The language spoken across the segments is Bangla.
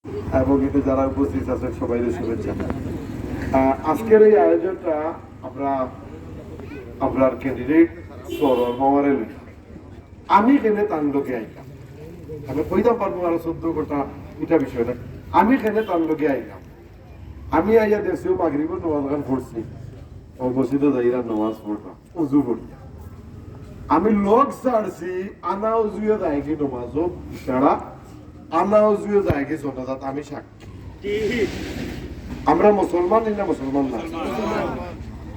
এবং এতে যারা উপস্থিত আছেন সবাইকে শুভেচ্ছা। আজকের এই আয়োজনটা আমরা আপনার ক্যান্ডিডেট সরল মামারে আমি এখানে তার লোকে আইলাম, আমি কইতাম পারবো আরো 14 ঘন্টা এটা বিষয় না। আমি এখানে তার লোকে আইলাম, আমি আইয়া দেশেও মাগরিবের নামাজ গান পড়ছি, ও মসজিদে যাইরা নামাজ পড়লাম, উজু পড়লাম। আমি লোক ছাড়ছি আনা উজুয়ে যায় কি নামাজও ছাড়া আনা উজুয়ে যায় কি জনাজাত, আমি সাক্ষী। আমরা মুসলমান না মুসলমান না?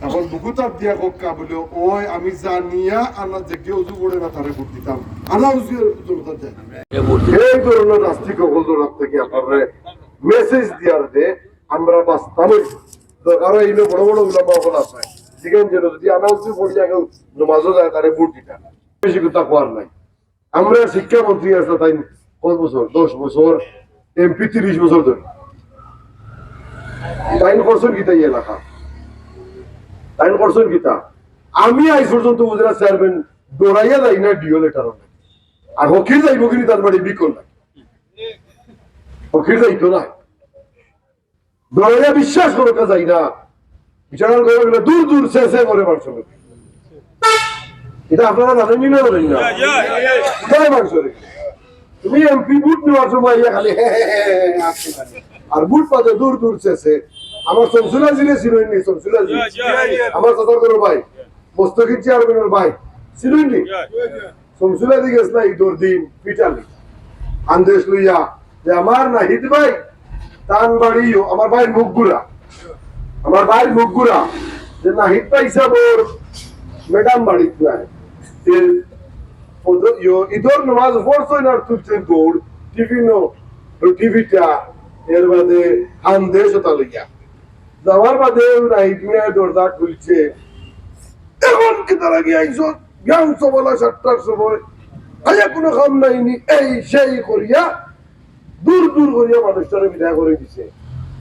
এখন বুকু তাপ দিয়া কোকা বলে ওই আমি জানিয়া আনা যে কেউ উজু করে না তারে ভোট দিতাম, আনা উজুয়ে জনতা যায়। এই ধরনের রাষ্ট্রিক অবদান থেকে আপনারা মেসেজ দিয়ার দে আমরা বাস্তবে দরকার হইলে বড় বড় উলামা হল আছে যেখানে যেন যদি আনা উজু পড়ি আগে নামাজও যায় তারে ভোট দিতাম, বেশি কথা কোয়ার নাই। আমরা শিক্ষামন্ত্রী আছে তাই কত বছর, 10 বছর, এমপি 30 বছর ধরে তাইন করছেন গীতা এই এলাকা, তাইন করছেন গীতা। আমি আজ পর্যন্ত বুঝলা চেয়ারম্যান দৌড়াইয়া যাই না ডিও লেটার, আর হকির যাইব কিন্তু তার বাড়ি বিকল নাই, হকির যাইতো না, দৌড়াইয়া বিশ্বাস করতে যাই না, বিচারার ঘরে গেলে দূর দূর শেষে করে মারছ। এটা আপনারা জানেনই না জানেন না? কোথায় মারছ রে? তুমি এমপি বুট নেওয়ার সময় খালি আর বুট পাতে দূর দূর শেষে। আমার শমসুলা জিলে ছিলেননি, শমসুলা জি আমার চাচার কোনো ভাই, মোস্তকির চেয়ারম্যানের ভাই ছিলেননি, শমসুলা দি গেছিল ঈদর দিন পিটালি আন্দেশ লইয়া যে আমার নাহিদ ভাই তান বাড়িও আমার ভাই মুখগুড়া, আমার ভাই মুখগুড়া যে নাহিদ ভাই সাহেব ম্যাডাম বাড়ি ঈদর নামাজ পড়ছই না তুলছেন দৌড় টিভিটা এর বাদে আন্দেশ ওটা লইয়া যাওয়ার বাদে নাহিদ মিয়া দরজা খুলছে, এখন কি তারা গিয়ে আইসো জ্ঞান সবলা 7টার সময় আয়া কোনো কাম নাইনি এই সেই করিয়া দূর দূর করিয়া মানুষটারে বিদায় করে দিছে।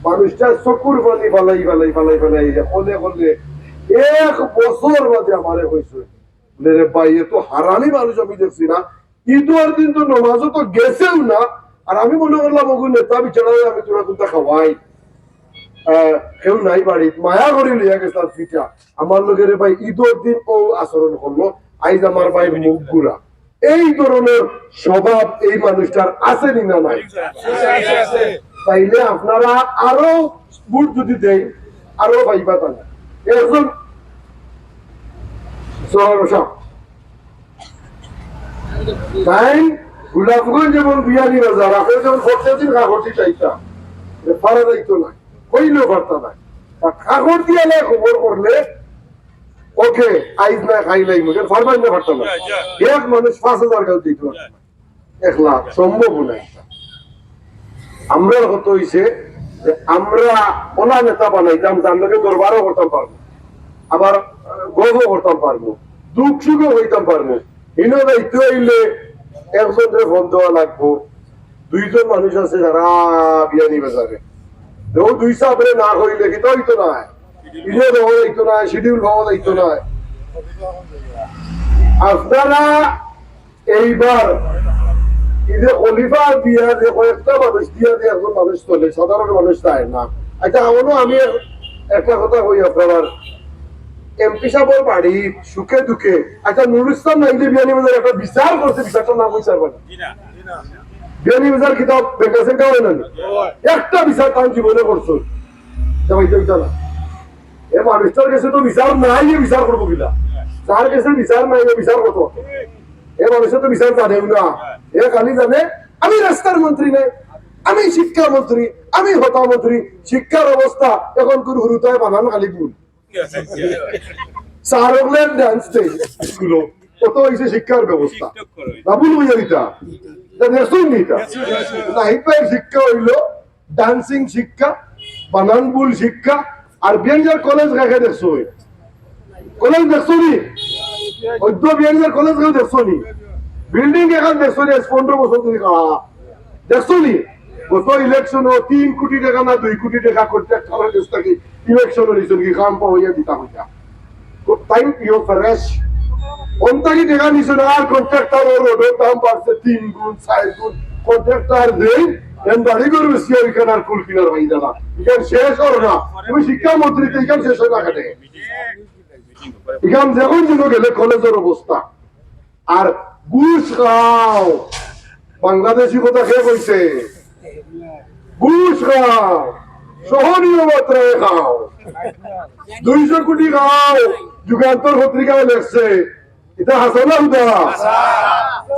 মানুষটা চকুর পানি ফালাই ফালাই ফালাই ফালাই হলে হলে 1 বছর বাদে আমারে কইছে বলে রে ভাই এ তো হারানি মানুষ আমি দেখছি না, ঈদের দিন তো নামাজও তো গেছেও না, আর আমি মনে করলাম ওগুলো নেতা বিচারা আমি তোরা কোনটা খাওয়াই কেউ নাই বাড়ি মায়া করে লিয়া গেছে তার পিঠা আমার লোকের ভাই ঈদের দিন ও আচরণ করলো, আইজ আমার ভাই মুখ ঘুরা। এই ধরনের স্বভাব এই মানুষটার আছে না নাই? তাইলে আপনারা আরো ভোট যদি দেয় আরো ভাইবা তাহলে একজন গোলাপগঞ্জ যেমন বিয়ানি বাজার আপনি যেমন করতে দিন কাগজটি চাইতা ফারা যাইতো না, কইলেও পারতা না, কাগজ দিয়ে খবর করলে ওকে আইজ না খাইলাই মুখে ফারবাই না পারতাম না। এক মানুষ 5,000 টাকা দিত 1 লাখ সম্ভব না। আমরা কত হইছে আমরা ওলা নেতা বানাইতাম যার লোকে দরবারও করতাম পারবো, আবার গর্বও করতাম পারবো, দুঃখ সুখও হইতাম পারবো। ইনো দায়িত্ব হইলে একজনের ফোন দেওয়া লাগবো, 2 জন মানুষ আছে যারা বিয়ানি বাজারে ও 2 সাবরে না হইলে কিন্তু হইতো না, ইনে দেওয়া যাইতো না, শিডিউল হওয়া যাইতো না। আপনারা এইবার ঈদে খলিফা দিয়া যে কয়েকটা মানুষ দিয়া দিয়ে একজন মানুষ চলে, সাধারণ মানুষ চায় না। আচ্ছা এমনও আমি একটা কথা কই আপনার এমপি সাহেবের বাড়ি সুখে দুঃখে, আচ্ছা নুরুল ইসলাম নাইলে বিয়ানি বাজার একটা বিচার করছে, বিচারটার নাম বিচার পারে বিয়ানি বাজার কিতাব বেকাছেন কাউ না একটা বিচার তার জীবনে করছো না। এ মানুষটার কাছে তো বিচার নাই, বিচার করবো কিনা? যার কাছে বিচার নাই বিচার করবো, এ মানুষের তো বিচার জানেও না। এ খালি জানে আমি রাস্তার মন্ত্রী নাই, আমি শিক্ষামন্ত্রী, আমি হতামন্ত্রী। শিক্ষার অবস্থা এখন কোন হুরুতায় বানান খালি ভুল সারগলের ডান্স স্কুল কত হয়েছে শিক্ষার ব্যবস্থা না ভুল বুঝে দিতা দেখুন নিতা নাহিদ শিক্ষা হইল ডান্সিং শিক্ষা, বানান ভুল শিক্ষা। আর বিয়ানীর কলেজ কাকে দেখছো? কলেজ দেখছো নি? অদ্য বিয়ানীর কলেজ কেউ দেখছো নি? বিল্ডিং এখন দেখছো নি? 15 বছর তুমি দেখছো নি? গত ইলেকশন 3 কোটি টাকা না 2 কোটি টাকা কন্ট্রাক্ট করার কাছ থেকে ইলেকশন হয়েছিল কি কাম পাওয়া দিতা হইতা টাইম ইউ ফ্রেশ অন্তাকি টাকা নিছো না, আর কন্ট্রাক্টর রোডের দাম বাড়ছে 3 গুণ 4 গুণ, কন্ট্রাক্টর দেই বাড়ি করে বেশি ওইখানে আর কুল কিনার ভাই দাদা এখানে শেষ হল না তুমি শিক্ষামন্ত্রীতে এখানে শেষ হয় না কেন এখানে যখন যেন গেলে কলেজের অবস্থা আর ঘুষ খাও বাংলাদেশি কথা খেয়ে কইছে ঘুষ খাও সহনীয় মাত্রায় খাও 200 কোটি খাও যুগান্তর পত্রিকায় লেখছে এটা হাসানা হুদা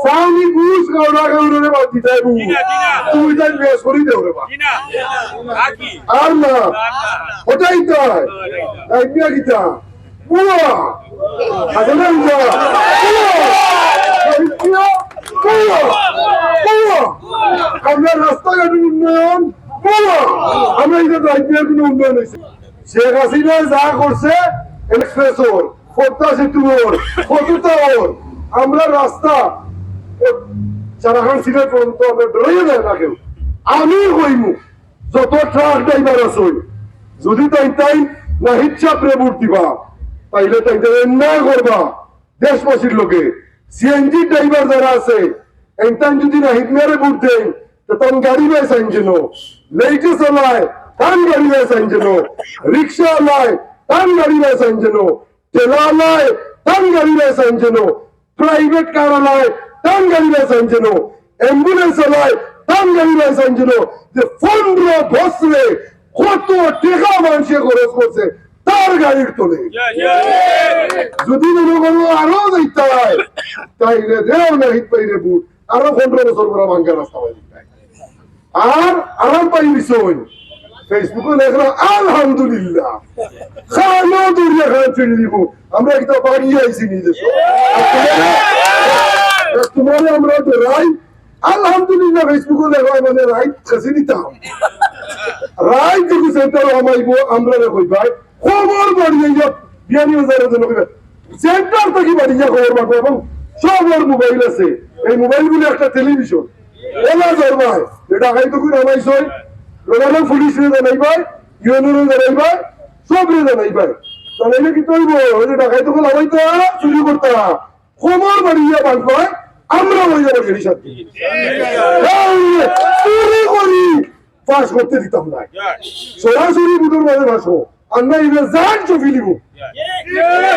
সাউনি ঘুষ খাও না খাও রে বাদ দিতাই বু তুমি তাই বেশ করি দেও রে বা আর না ওটাই তাই আইডিয়া কিটা বুয়া হাসানা হুদা আমরা রাস্তাঘাটের উন্নয়ন আমরা এই যে রাজ্যের কোন উন্নয়ন হয়েছে শেখ হাসিনা যা করছে এক্সপ্রেস ওর 87 ওর 75 ওর আমরা রাস্তা চারাখান সিলেট পর্যন্ত আমরা ডরাইয়ে দেয় না কেউ আমি হইমু যত ট্রাক ড্রাইভার আছে যদি তাই তাই না ইচ্ছা প্রেমুর দিবা তাইলে তাই না করবা দেশবাসীর লোকে সিএনজি ড্রাইভার যারা আছে এনটান যদি না হিটমেরে বুট দেন তখন গাড়ি বেশ আইনজেন লেইটে চালায় তান গাড়ি বেশ আইনজেন রিক্সা আলায় তান গাড়ি বেশ আইনজেন ঠেলা আলায় তান গাড়ি বেশ আইনজেন প্রাইভেট কার আলায় তান গাড়ি বেশ আইনজেন অ্যাম্বুলেন্স আলায় তান গাড়ি বেশ আইনজেন যে 15 বছরে কত টাকা মানুষে খরচ করছে তার গাড়ির তোলে যদি মনে করো আরো যাইতে হয় তাইলে দেও না হিট পাইরে বুট আরো 15 বছর পর ভাঙ্গা রাস্তা পাই আর আরাম পাই বিষয় ফেসবুকে লেখা আলহামদুলিল্লাহ খানো দুনিয়া খান ফিরে দিব আমরা একটা বাড়ি আইছি নিজে তোমারে আমরা তো রাই আলহামদুলিল্লাহ ফেসবুকে লেখা মানে রাইট কাছে নিতাম রাইট যদি সেন্টার আমাইবো আমরা কই ভাই খবর বাড়িয়ে যা বিয়ানি বাজারের জন্য সেন্টার থেকে বাড়িয়ে খবর পাবো এবং সব ওর মোবাইল আছে এই মোবাইলগুলো একটা টেলিভিশন ওলা জরমায় এটা হাই তো করে আমাইছ লোকাল পুলিশ রে জানাইবাই ইউএনও জানাইবাই সব রে জানাইবাই জানাইলে কি তৈব ওই যে ঢাকায় তো লাগাইতা চুরি করতা খবর বাড়িয়ে বাঁধবাই আমরা হয়ে যাবো গেলি সাথে চুরি করি পাস করতে দিতাম না সরাসরি বুটোর মাঝে ভাসো আমরা ইভে জান চফি লিবো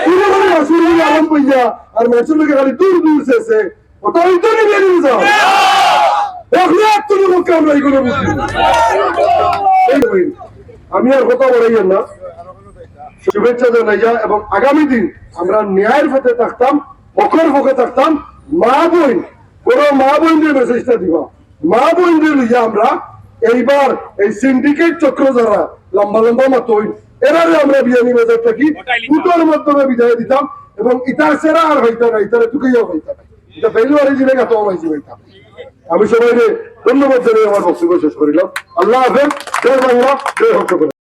চুরি করে আসুরি আরাম পাইয়া আর মানুষের লোকে খালি দূর দূর শেষে ওটা ওই তো নিয়ে নিয়ে যাও দেখলে তুমি লোককে আমরা এইগুলো বুঝলি আমি আর কথা বলাই না শুভেচ্ছা জানাইয়া এবং আগামী দিন আমরা ন্যায়ের পথে থাকতাম পক্ষের পক্ষে থাকতাম মা বোন কোন মা বোনদের মেসেজটা দিবা মা বোনদের লইয়া আমরা এইবার এই সিন্ডিকেট চক্র যারা লম্বা লম্বা মাতই এরারে আমরা বিয়ানি বাজার থাকি দুটোর মাধ্যমে বিদায় দিতাম এবং ইতার সেরা আর হইতা না ইতারে টুকাইয়া হইতা না এটা ফেলুয়ারি জিলে গাতো আমাইছি হইতাম আমি সবাই ধন্যবাদ জানিয়ে আমার বক্তব্য শেষ করিলাম আল্লাহ হাফেজ জয় বাংলা জয় ভক্ত।